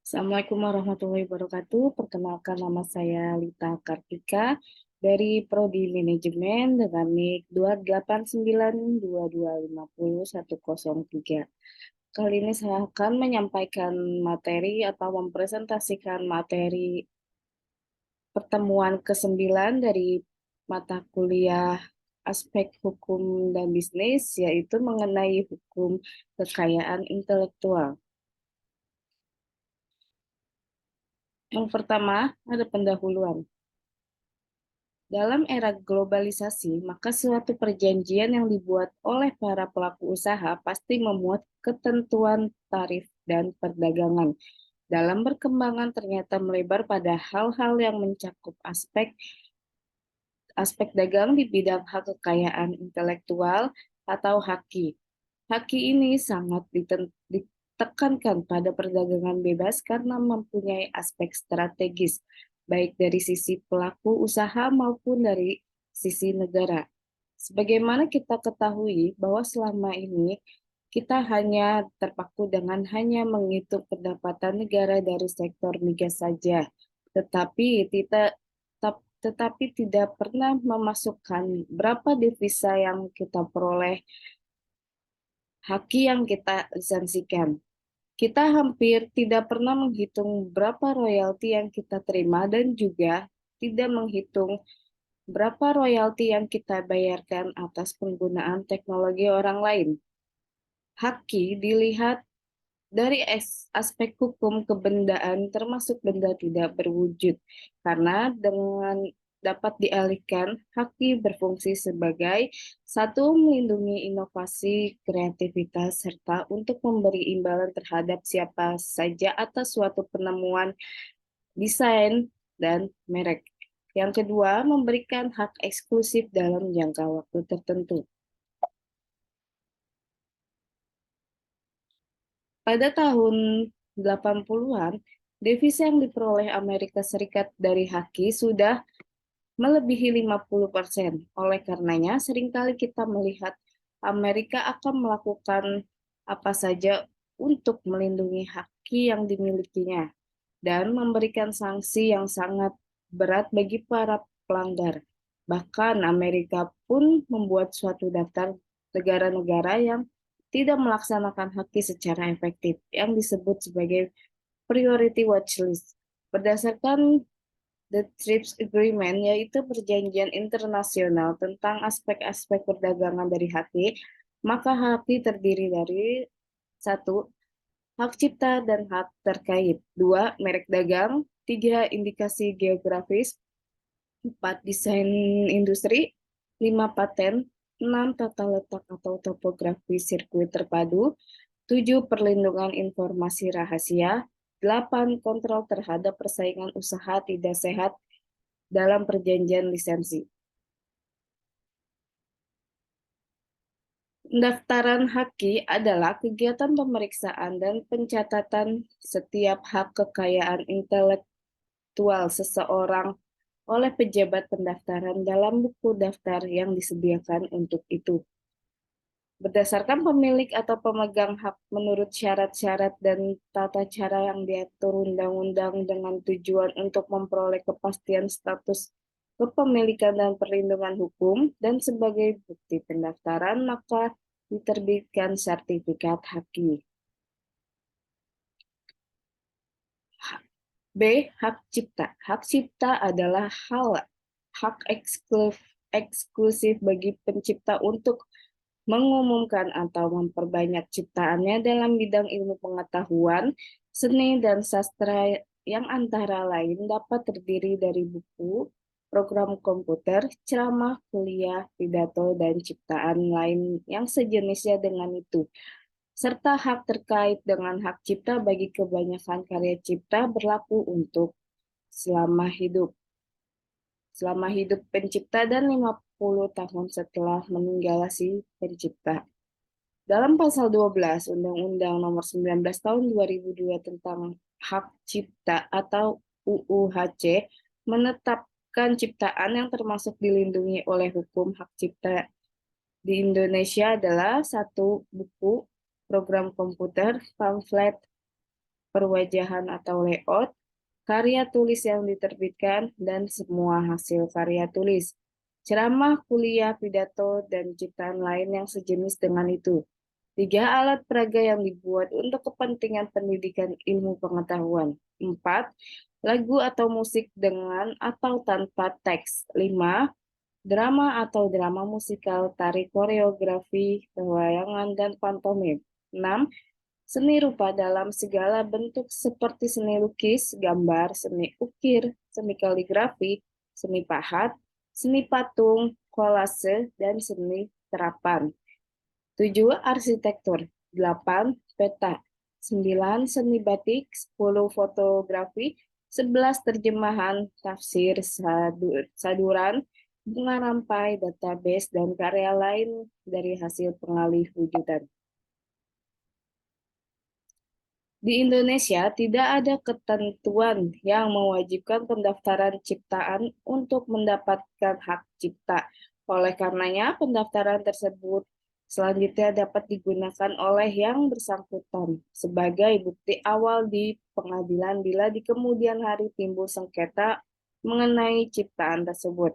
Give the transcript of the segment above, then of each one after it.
Assalamualaikum warahmatullahi wabarakatuh. Perkenalkan nama saya Lita Kartika dari Prodi Manajemen dengan NIK 28922501003. Kali ini saya akan menyampaikan materi atau mempresentasikan materi pertemuan ke-9 dari mata kuliah aspek hukum dan bisnis, yaitu mengenai hukum kekayaan intelektual. Yang pertama, ada pendahuluan. Dalam era globalisasi, maka suatu perjanjian yang dibuat oleh para pelaku usaha pasti memuat ketentuan tarif dan perdagangan. Dalam berkembangan ternyata melebar pada hal-hal yang mencakup aspek dagang di bidang hak kekayaan intelektual atau HAKI. HAKI ini sangat ditekankan pada perdagangan bebas karena mempunyai aspek strategis, baik dari sisi pelaku usaha maupun dari sisi negara. Sebagaimana kita ketahui bahwa selama ini kita hanya terpaku dengan hanya menghitung pendapatan negara dari sektor migas saja, tetapi tidak pernah memasukkan berapa devisa yang kita peroleh, haki yang kita lisensikan. Kita hampir tidak pernah menghitung berapa royalti yang kita terima dan juga tidak menghitung berapa royalti yang kita bayarkan atas penggunaan teknologi orang lain. Haki dilihat dari aspek hukum kebendaan termasuk benda tidak berwujud, karena dengan dapat dialihkan, haki berfungsi sebagai satu melindungi inovasi, kreativitas, serta untuk memberi imbalan terhadap siapa saja atas suatu penemuan, desain, dan merek. Yang kedua, memberikan hak eksklusif dalam jangka waktu tertentu. Pada tahun 80-an, devisa yang diperoleh Amerika Serikat dari haki sudah melebihi 50%. Oleh karenanya, seringkali kita melihat Amerika akan melakukan apa saja untuk melindungi haki yang dimilikinya dan memberikan sanksi yang sangat berat bagi para pelanggar. Bahkan Amerika pun membuat suatu daftar negara-negara yang tidak melaksanakan haki secara efektif, yang disebut sebagai Priority Watch List. Berdasarkan The TRIPS Agreement, yaitu perjanjian internasional tentang aspek-aspek perdagangan dari haki, maka haki terdiri dari satu, hak cipta dan hak terkait, dua, merek dagang, tiga, indikasi geografis, empat, desain industri, lima, paten, enam, tata letak atau topografi sirkuit terpadu, tujuh, perlindungan informasi rahasia, delapan, kontrol terhadap persaingan usaha tidak sehat dalam perjanjian lisensi. Pendaftaran haki adalah kegiatan pemeriksaan dan pencatatan setiap hak kekayaan intelektual seseorang oleh pejabat pendaftaran dalam buku daftar yang disediakan untuk itu. Berdasarkan pemilik atau pemegang hak menurut syarat-syarat dan tata cara yang diatur undang-undang dengan tujuan untuk memperoleh kepastian status kepemilikan dan perlindungan hukum, dan sebagai bukti pendaftaran, maka diterbitkan sertifikat haki. B. Hak cipta. Hak cipta adalah hak eksklusif bagi pencipta untuk mengumumkan atau memperbanyak ciptaannya dalam bidang ilmu pengetahuan, seni, dan sastra yang antara lain dapat terdiri dari buku, program komputer, ceramah, kuliah, pidato, dan ciptaan lain yang sejenisnya dengan itu, serta hak terkait dengan hak cipta bagi kebanyakan karya cipta berlaku untuk selama hidup pencipta dan 50 tahun setelah meninggal si pencipta. Dalam pasal 12 Undang-Undang Nomor 19 Tahun 2002 tentang Hak Cipta atau UUHC menetapkan ciptaan yang termasuk dilindungi oleh hukum hak cipta di Indonesia adalah satu, buku, program komputer, pamflet, perwajahan atau layout, karya tulis yang diterbitkan, dan semua hasil karya tulis, ceramah, kuliah, pidato, dan ciptaan lain yang sejenis dengan itu. 3 alat peraga yang dibuat untuk kepentingan pendidikan ilmu pengetahuan. 4. Lagu atau musik dengan atau tanpa teks. 5. Drama atau drama musikal, tari koreografi, pewayangan, dan pantomim. 6. Seni rupa dalam segala bentuk seperti seni lukis, gambar, seni ukir, seni kaligrafi, seni pahat, seni patung, kolase, dan seni terapan. 7. Arsitektur. 8. Peta. 9. Seni batik. 10. Fotografi. 11. Terjemahan, tafsir, saduran, bunga rampai, database, dan karya lain dari hasil pengalih wujudan. Di Indonesia, tidak ada ketentuan yang mewajibkan pendaftaran ciptaan untuk mendapatkan hak cipta. Oleh karenanya, pendaftaran tersebut selanjutnya dapat digunakan oleh yang bersangkutan sebagai bukti awal di pengadilan bila di kemudian hari timbul sengketa mengenai ciptaan tersebut.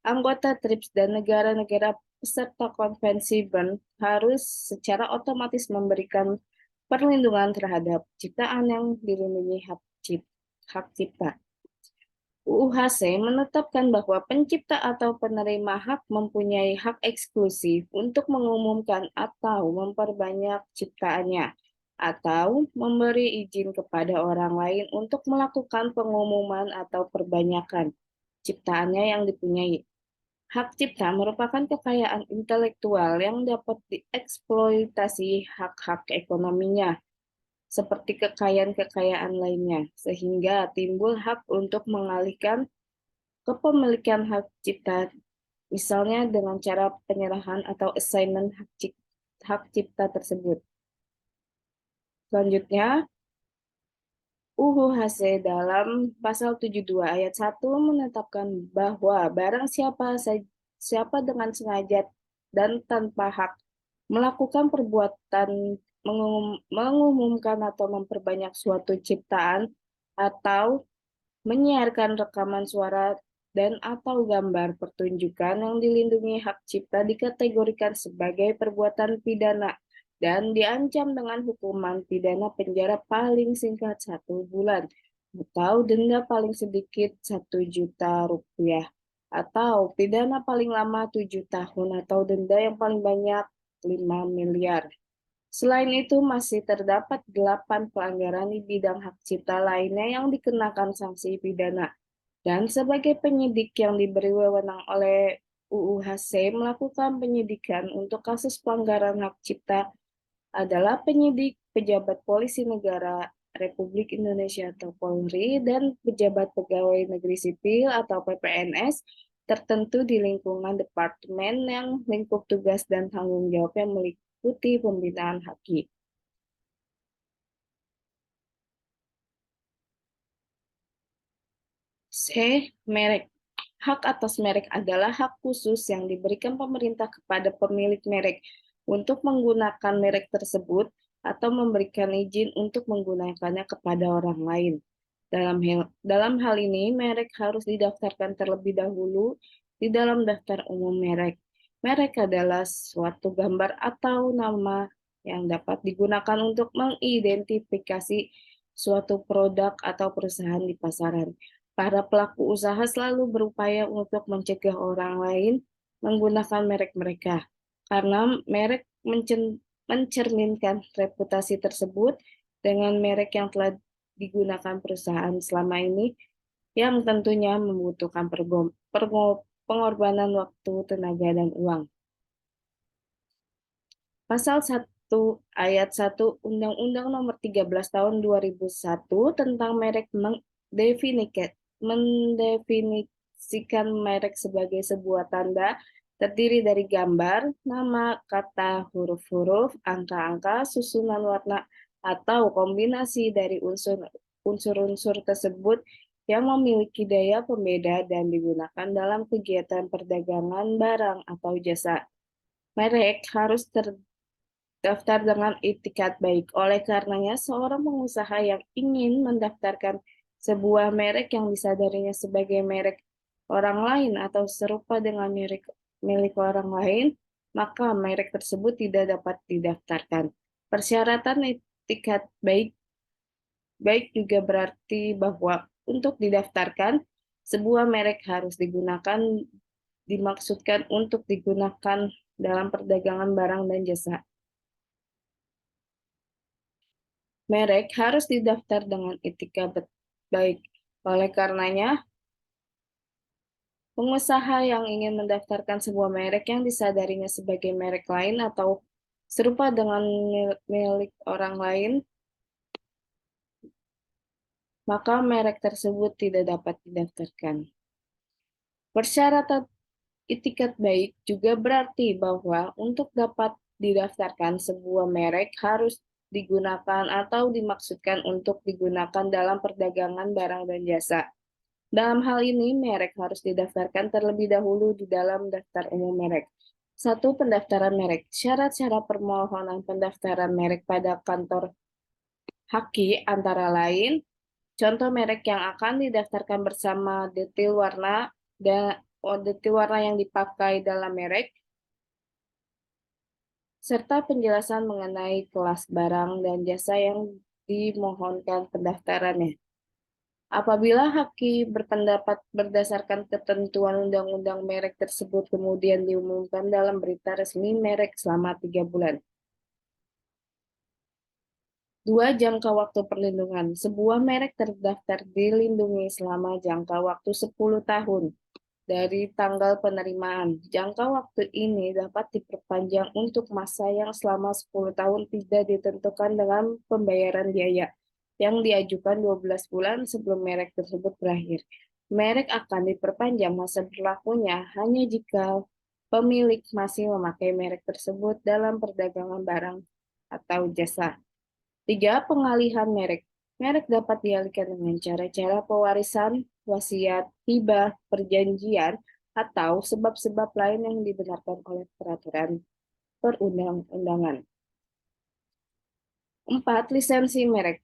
Anggota TRIPS dan negara-negara peserta konvensi Bern harus secara otomatis memberikan perlindungan terhadap ciptaan yang dilindungi hak cipta. UU-HC menetapkan bahwa pencipta atau penerima hak mempunyai hak eksklusif untuk mengumumkan atau memperbanyak ciptaannya, atau memberi izin kepada orang lain untuk melakukan pengumuman atau perbanyakan ciptaannya yang dipunyai. Hak cipta merupakan kekayaan intelektual yang dapat dieksploitasi hak-hak ekonominya seperti kekayaan-kekayaan lainnya, sehingga timbul hak untuk mengalihkan kepemilikan hak cipta, misalnya dengan cara penyerahan atau assignment hak cipta tersebut. Selanjutnya, UU HC dalam pasal 72 ayat 1 menetapkan bahwa barang siapa dengan sengaja dan tanpa hak melakukan perbuatan mengumumkan atau memperbanyak suatu ciptaan atau menyiarkan rekaman suara dan atau gambar pertunjukan yang dilindungi hak cipta dikategorikan sebagai perbuatan pidana dan diancam dengan hukuman pidana penjara paling singkat 1 bulan atau denda paling sedikit 1 juta rupiah atau pidana paling lama 7 tahun atau denda yang paling banyak 5 miliar. Selain itu, masih terdapat 8 pelanggaran di bidang hak cipta lainnya yang dikenakan sanksi pidana. Dan sebagai penyidik yang diberi wewenang oleh UU-HC melakukan penyidikan untuk kasus pelanggaran hak cipta adalah penyidik, pejabat polisi negara Republik Indonesia atau Polri, dan pejabat pegawai negeri sipil atau PPNS tertentu di lingkungan departemen yang lingkup tugas dan tanggung jawabnya meliputi pembinaan haki. C. Merek. Hak atas merek adalah hak khusus yang diberikan pemerintah kepada pemilik merek untuk menggunakan merek tersebut atau memberikan izin untuk menggunakannya kepada orang lain. Dalam hal ini, merek harus didaftarkan terlebih dahulu di dalam daftar umum merek. Merek adalah suatu gambar atau nama yang dapat digunakan untuk mengidentifikasi suatu produk atau perusahaan di pasaran. Para pelaku usaha selalu berupaya untuk mencegah orang lain menggunakan merek mereka, karena merek mencerminkan reputasi tersebut dengan merek yang telah digunakan perusahaan selama ini, yang tentunya membutuhkan pengorbanan waktu, tenaga, dan uang. Pasal 1 ayat 1 Undang-Undang Nomor 13 Tahun 2001 tentang merek mendefinisikan merek sebagai sebuah tanda terdiri dari gambar, nama, kata, huruf-huruf, angka-angka, susunan warna, atau kombinasi dari unsur-unsur tersebut yang memiliki daya pembeda dan digunakan dalam kegiatan perdagangan barang atau jasa. Merek harus daftar dengan itikat baik. Oleh karenanya, seorang pengusaha yang ingin mendaftarkan sebuah merek yang disadarinya sebagai merek orang lain atau serupa dengan milik orang lain, maka merek tersebut tidak dapat didaftarkan. Persyaratan itikat baik juga berarti bahwa untuk didaftarkan, sebuah merek harus dimaksudkan untuk digunakan dalam perdagangan barang dan jasa. Merek harus didaftar dengan baik. Oleh karenanya, pengusaha yang ingin mendaftarkan sebuah merek yang disadarinya sebagai merek lain atau serupa dengan milik orang lain, maka merek tersebut tidak dapat didaftarkan. Persyaratan itikat baik juga berarti bahwa untuk dapat didaftarkan sebuah merek harus digunakan atau dimaksudkan untuk digunakan dalam perdagangan barang dan jasa. Dalam hal ini, merek harus didaftarkan terlebih dahulu di dalam daftar umum merek. 1. Pendaftaran merek. Syarat-syarat permohonan pendaftaran merek pada kantor Haki antara lain, contoh merek yang akan didaftarkan bersama detail warna yang dipakai dalam merek, serta penjelasan mengenai kelas barang dan jasa yang dimohonkan pendaftarannya. Apabila Haki berpendapat berdasarkan ketentuan undang-undang merek tersebut kemudian diumumkan dalam berita resmi merek selama 3 bulan. 2. Jangka waktu perlindungan. Sebuah merek terdaftar dilindungi selama jangka waktu 10 tahun dari tanggal penerimaan. Jangka waktu ini dapat diperpanjang untuk masa yang selama 10 tahun tidak ditentukan dengan pembayaran biaya yang diajukan 12 bulan sebelum merek tersebut berakhir. Merek akan diperpanjang masa berlakunya hanya jika pemilik masih memakai merek tersebut dalam perdagangan barang atau jasa. 3. Pengalihan merek. Merek dapat dialihkan dengan cara-cara pewarisan, wasiat, hibah, perjanjian, atau sebab-sebab lain yang dibenarkan oleh peraturan perundang-undangan. 4. Lisensi merek.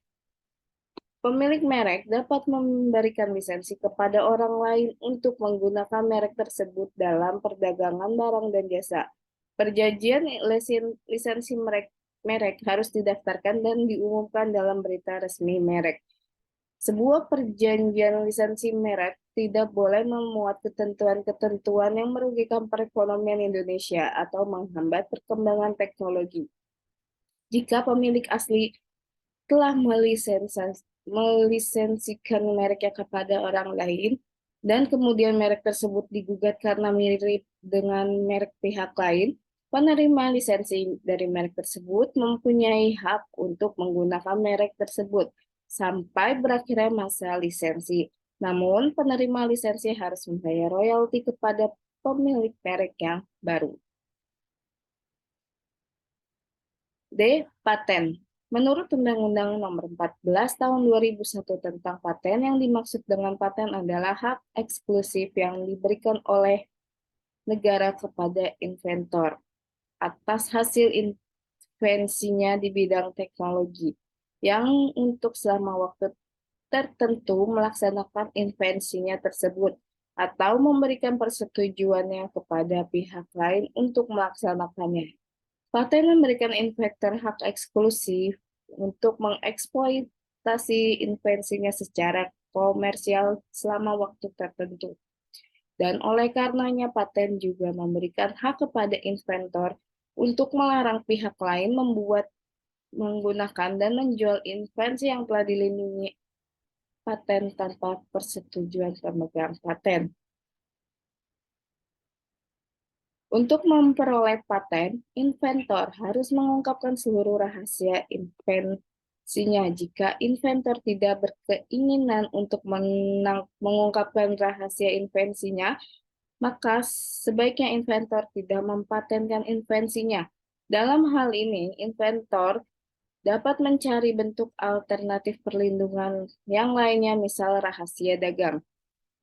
Pemilik merek dapat memberikan lisensi kepada orang lain untuk menggunakan merek tersebut dalam perdagangan barang dan jasa. Perjanjian lisensi merek harus didaftarkan dan diumumkan dalam berita resmi merek. Sebuah perjanjian lisensi merek tidak boleh memuat ketentuan-ketentuan yang merugikan perekonomian Indonesia atau menghambat perkembangan teknologi. Jika pemilik asli telah melisensikan mereknya kepada orang lain, dan kemudian merek tersebut digugat karena mirip dengan merek pihak lain, penerima lisensi dari merek tersebut mempunyai hak untuk menggunakan merek tersebut sampai berakhirnya masa lisensi. Namun, penerima lisensi harus membayar royalti kepada pemilik merek yang baru. D. Paten. Menurut Undang-Undang Nomor 14 Tahun 2001 tentang paten, yang dimaksud dengan paten adalah hak eksklusif yang diberikan oleh negara kepada inventor atas hasil invensinya di bidang teknologi, yang untuk selama waktu tertentu melaksanakan invensinya tersebut, atau memberikan persetujuannya kepada pihak lain untuk melaksanakannya. Paten memberikan inventor hak eksklusif untuk mengeksploitasi invensinya secara komersial selama waktu tertentu. Dan oleh karenanya paten juga memberikan hak kepada inventor untuk melarang pihak lain menggunakan dan menjual invensi yang telah dilindungi paten tanpa persetujuan pemegang paten. Untuk memperoleh paten, inventor harus mengungkapkan seluruh rahasia invensinya. Jika inventor tidak berkeinginan untuk mengungkapkan rahasia invensinya, maka sebaiknya inventor tidak mempatenkan invensinya. Dalam hal ini, inventor dapat mencari bentuk alternatif perlindungan yang lainnya, misal rahasia dagang.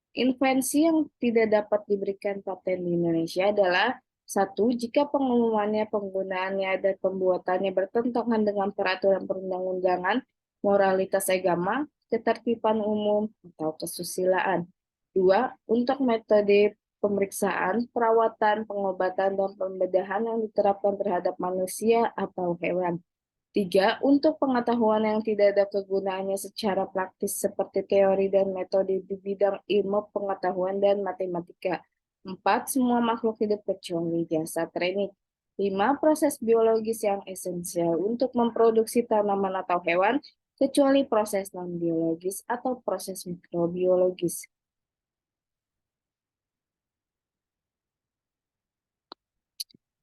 Invensi yang tidak dapat diberikan paten di Indonesia adalah Satu, jika pengumumannya, penggunaannya, dan pembuatannya bertentangan dengan peraturan perundang-undangan, moralitas agama, ketertiban umum, atau kesusilaan. Dua, untuk metode pemeriksaan, perawatan, pengobatan, dan pembedahan yang diterapkan terhadap manusia atau hewan. Tiga, untuk pengetahuan yang tidak ada kegunaannya secara praktis seperti teori dan metode di bidang ilmu pengetahuan dan matematika. Empat, semua makhluk hidup kecuali jasad training. Lima, proses biologis yang esensial untuk memproduksi tanaman atau hewan, kecuali proses non-biologis atau proses mikrobiologis.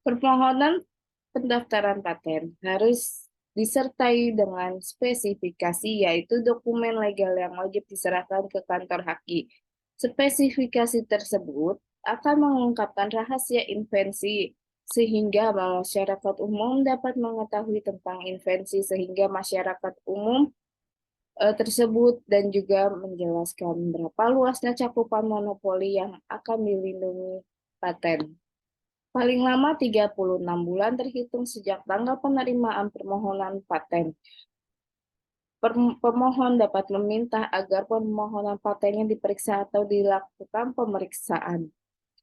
Permohonan pendaftaran paten harus disertai dengan spesifikasi, yaitu dokumen legal yang wajib diserahkan ke kantor haki. Spesifikasi tersebut akan mengungkapkan rahasia invensi sehingga masyarakat umum dapat mengetahui tentang invensi sehingga masyarakat umum tersebut dan juga menjelaskan berapa luasnya cakupan monopoli yang akan dilindungi paten. Paling lama 36 bulan terhitung sejak tanggal penerimaan permohonan paten. Pemohon dapat meminta agar permohonan patennya diperiksa atau dilakukan pemeriksaan.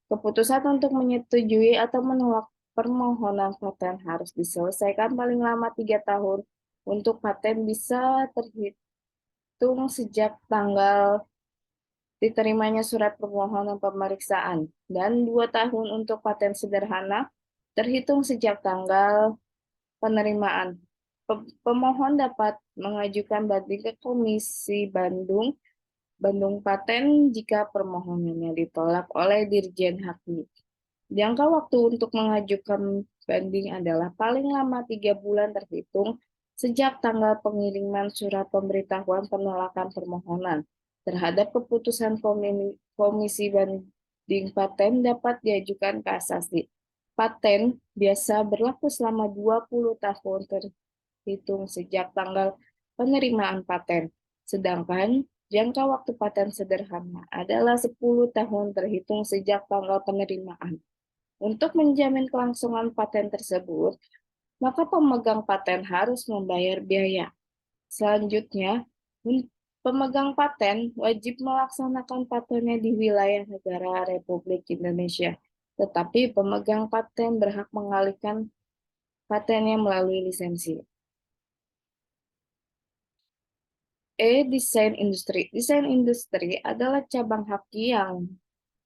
Keputusan untuk menyetujui atau menolak permohonan paten harus diselesaikan paling lama 3 tahun. Untuk paten bisa terhitung sejak tanggal diterimanya surat permohonan pemeriksaan, dan 2 tahun untuk paten sederhana terhitung sejak tanggal penerimaan. Pemohon dapat mengajukan banding ke Komisi Bandung Paten jika permohonannya ditolak oleh Dirjen Haki. Jangka waktu untuk mengajukan banding adalah paling lama 3 bulan terhitung sejak tanggal pengiriman surat pemberitahuan penolakan permohonan. Terhadap keputusan Komisi Banding Paten dapat diajukan kasasi. Paten biasa berlaku selama 20 tahun terhitung sejak tanggal penerimaan paten. Sedangkan jangka waktu paten sederhana adalah 10 tahun terhitung sejak tanggal penerimaan. Untuk menjamin kelangsungan paten tersebut, maka pemegang paten harus membayar biaya. Selanjutnya, pemegang paten wajib melaksanakan patennya di wilayah negara Republik Indonesia. Tetapi pemegang paten berhak mengalihkan patennya melalui lisensi. Desain industri. Desain industri adalah cabang haki yang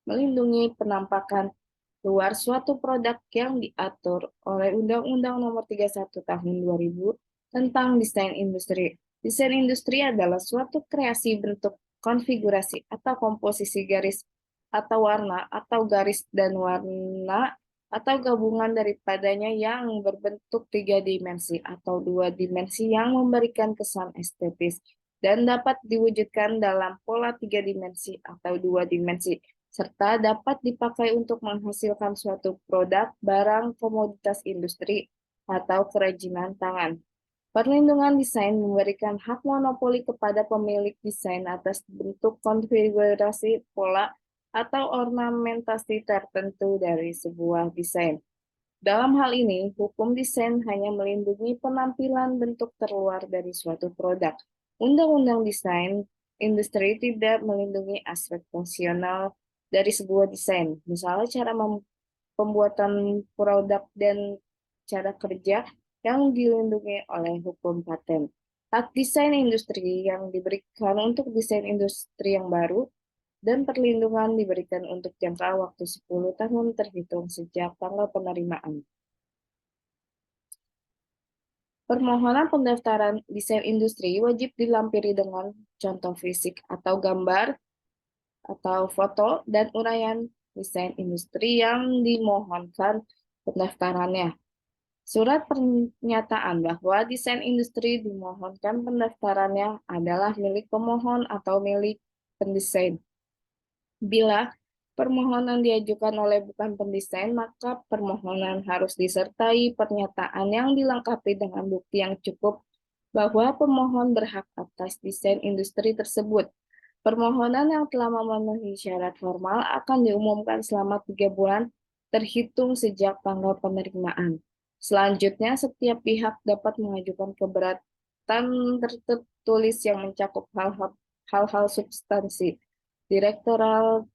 melindungi penampakan luar suatu produk yang diatur oleh Undang-Undang Nomor 31 Tahun 2000 tentang desain industri. Desain industri adalah suatu kreasi bentuk, konfigurasi, atau komposisi garis atau warna, atau garis dan warna, atau gabungan daripadanya yang berbentuk 3 dimensi atau 2 dimensi yang memberikan kesan estetis dan dapat diwujudkan dalam pola 3 dimensi atau 2 dimensi, serta dapat dipakai untuk menghasilkan suatu produk, barang, komoditas industri, atau kerajinan tangan. Perlindungan desain memberikan hak monopoli kepada pemilik desain atas bentuk, konfigurasi, pola, atau ornamentasi tertentu dari sebuah desain. Dalam hal ini, hukum desain hanya melindungi penampilan bentuk terluar dari suatu produk. Undang-undang desain industri tidak melindungi aspek fungsional dari sebuah desain, misalnya cara pembuatan produk dan cara kerja yang dilindungi oleh hukum paten. Hak desain industri yang diberikan untuk desain industri yang baru dan perlindungan diberikan untuk jangka waktu 10 tahun terhitung sejak tanggal penerimaan. Permohonan pendaftaran desain industri wajib dilampiri dengan contoh fisik atau gambar atau foto dan uraian desain industri yang dimohonkan pendaftarannya. Surat pernyataan bahwa desain industri dimohonkan pendaftarannya adalah milik pemohon atau milik pendesain. Bila permohonan diajukan oleh bukan pendesain, maka permohonan harus disertai pernyataan yang dilengkapi dengan bukti yang cukup bahwa pemohon berhak atas desain industri tersebut. Permohonan yang telah memenuhi syarat formal akan diumumkan selama 3 bulan terhitung sejak tanggal penerimaan. Selanjutnya, setiap pihak dapat mengajukan keberatan tertulis yang mencakup hal-hal substansi. Direktoral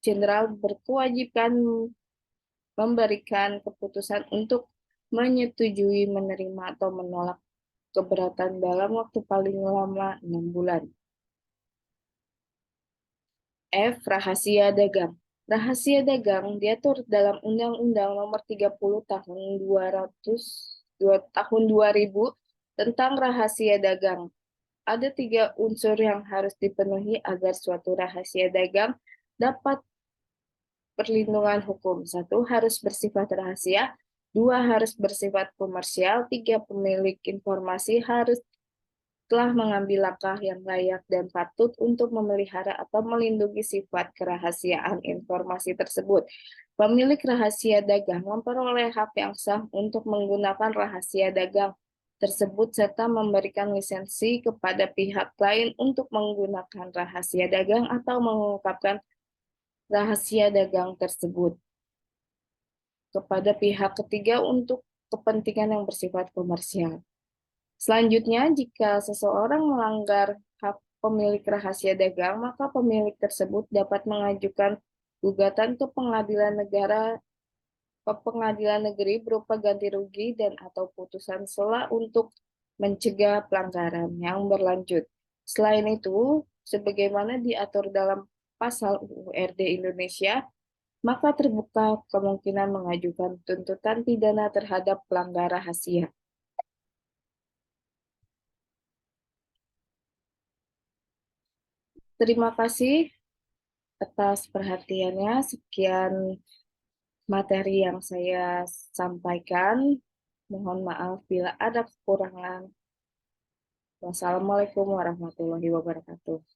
Jenderal berkewajiban memberikan keputusan untuk menyetujui, menerima, atau menolak keberatan dalam waktu paling lama 6 bulan. F. Rahasia dagang. Rahasia dagang diatur dalam Undang-Undang Nomor 30 tahun 2000 tentang rahasia dagang. Ada 3 unsur yang harus dipenuhi agar suatu rahasia dagang dapat perlindungan hukum. 1. Harus bersifat rahasia. 2. Harus bersifat komersial. 3. Pemilik informasi harus telah mengambil langkah yang layak dan patut untuk memelihara atau melindungi sifat kerahasiaan informasi tersebut. Pemilik rahasia dagang memperoleh hak yang sah untuk menggunakan rahasia dagang tersebut serta memberikan lisensi kepada pihak lain untuk menggunakan rahasia dagang atau mengungkapkan rahasia dagang tersebut kepada pihak ketiga untuk kepentingan yang bersifat komersial. Selanjutnya, jika seseorang melanggar hak pemilik rahasia dagang, maka pemilik tersebut dapat mengajukan gugatan ke pengadilan negeri berupa ganti rugi dan atau putusan sela untuk mencegah pelanggaran yang berlanjut. Selain itu, sebagaimana diatur dalam pasal UU RD Indonesia, maka terbuka kemungkinan mengajukan tuntutan pidana terhadap pelanggar rahasia. Terima kasih atas perhatiannya. Sekian materi yang saya sampaikan. Mohon maaf bila ada kekurangan. Wassalamualaikum warahmatullahi wabarakatuh.